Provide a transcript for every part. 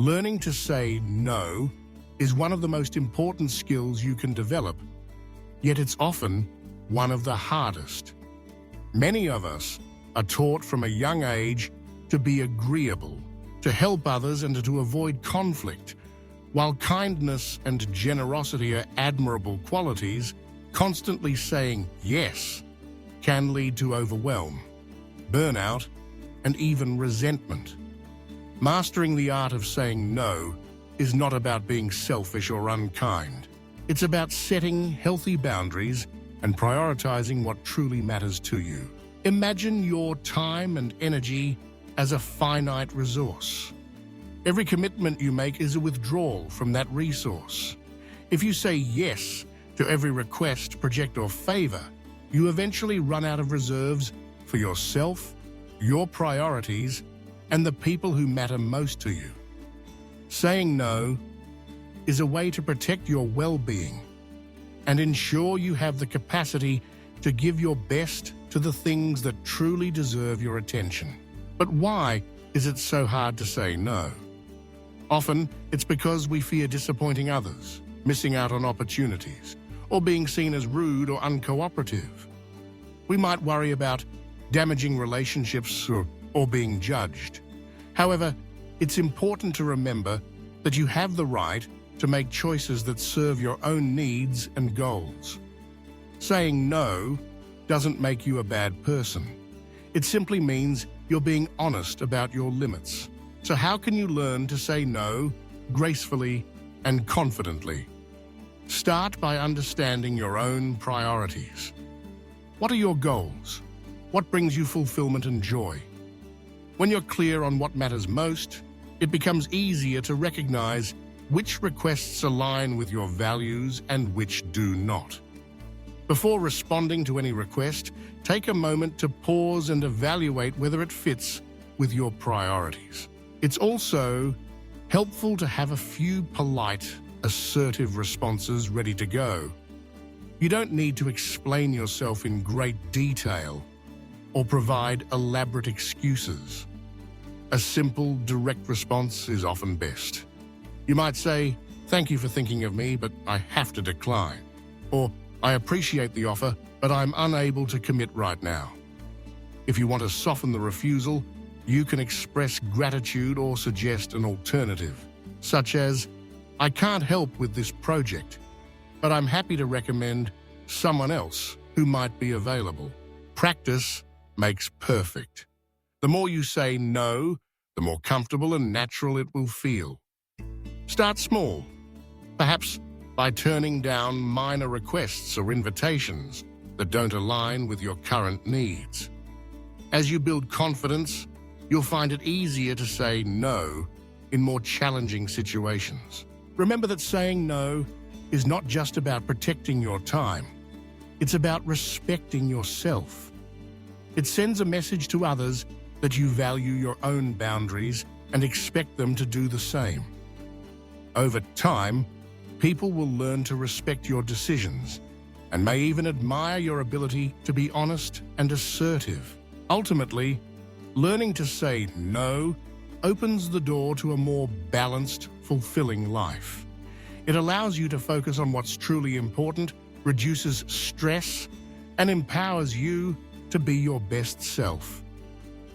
Learning to say no is one of the most important skills you can develop, yet it's often one of the hardest. Many of us are taught from a young age to be agreeable, to help others and to avoid conflict. While kindness and generosity are admirable qualities, constantly saying yes can lead to overwhelm, burnout, and even resentment. Mastering the art of saying no is not about being selfish or unkind. It's about setting healthy boundaries and prioritizing what truly matters to you. Imagine your time and energy as a finite resource. Every commitment you make is a withdrawal from that resource. If you say yes to every request, project, or favor, you eventually run out of reserves for yourself, your priorities, and the people who matter most to you. Saying no is a way to protect your well-being and ensure you have the capacity to give your best to the things that truly deserve your attention. But why is it so hard to say no? Often, it's because we fear disappointing others, missing out on opportunities, or being seen as rude or uncooperative. We might worry about damaging relationships or being judged. However, it's important to remember that you have the right to make choices that serve your own needs and goals. Saying no doesn't make you a bad person. It simply means you're being honest about your limits. So how can you learn to say no gracefully and confidently? Start by understanding your own priorities. What are your goals? What brings you fulfillment and joy? When you're clear on what matters most, it becomes easier to recognize which requests align with your values and which do not. Before responding to any request, take a moment to pause and evaluate whether it fits with your priorities. It's also helpful to have a few polite, assertive responses ready to go. You don't need to explain yourself in great detail or provide elaborate excuses. A simple, direct response is often best. You might say, "Thank you for thinking of me, but I have to decline." Or, "I appreciate the offer, but I'm unable to commit right now." If you want to soften the refusal, you can express gratitude or suggest an alternative, such as, "I can't help with this project, but I'm happy to recommend someone else who might be available." Practice makes perfect. The more you say no, the more comfortable and natural it will feel. Start small, perhaps by turning down minor requests or invitations that don't align with your current needs. As you build confidence, you'll find it easier to say no in more challenging situations. Remember that saying no is not just about protecting your time. It's about respecting yourself. It sends a message to others that you value your own boundaries and expect them to do the same. Over time, people will learn to respect your decisions and may even admire your ability to be honest and assertive. Ultimately, learning to say no opens the door to a more balanced, fulfilling life. It allows you to focus on what's truly important, reduces stress, and empowers you to be your best self.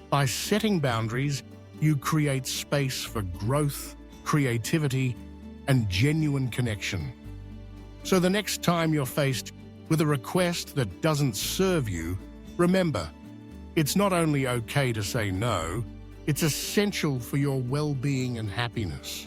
By setting boundaries, you create space for growth, creativity, and genuine connection. So the next time you're faced with a request that doesn't serve you, remember, it's not only okay to say no, it's essential for your well-being and happiness.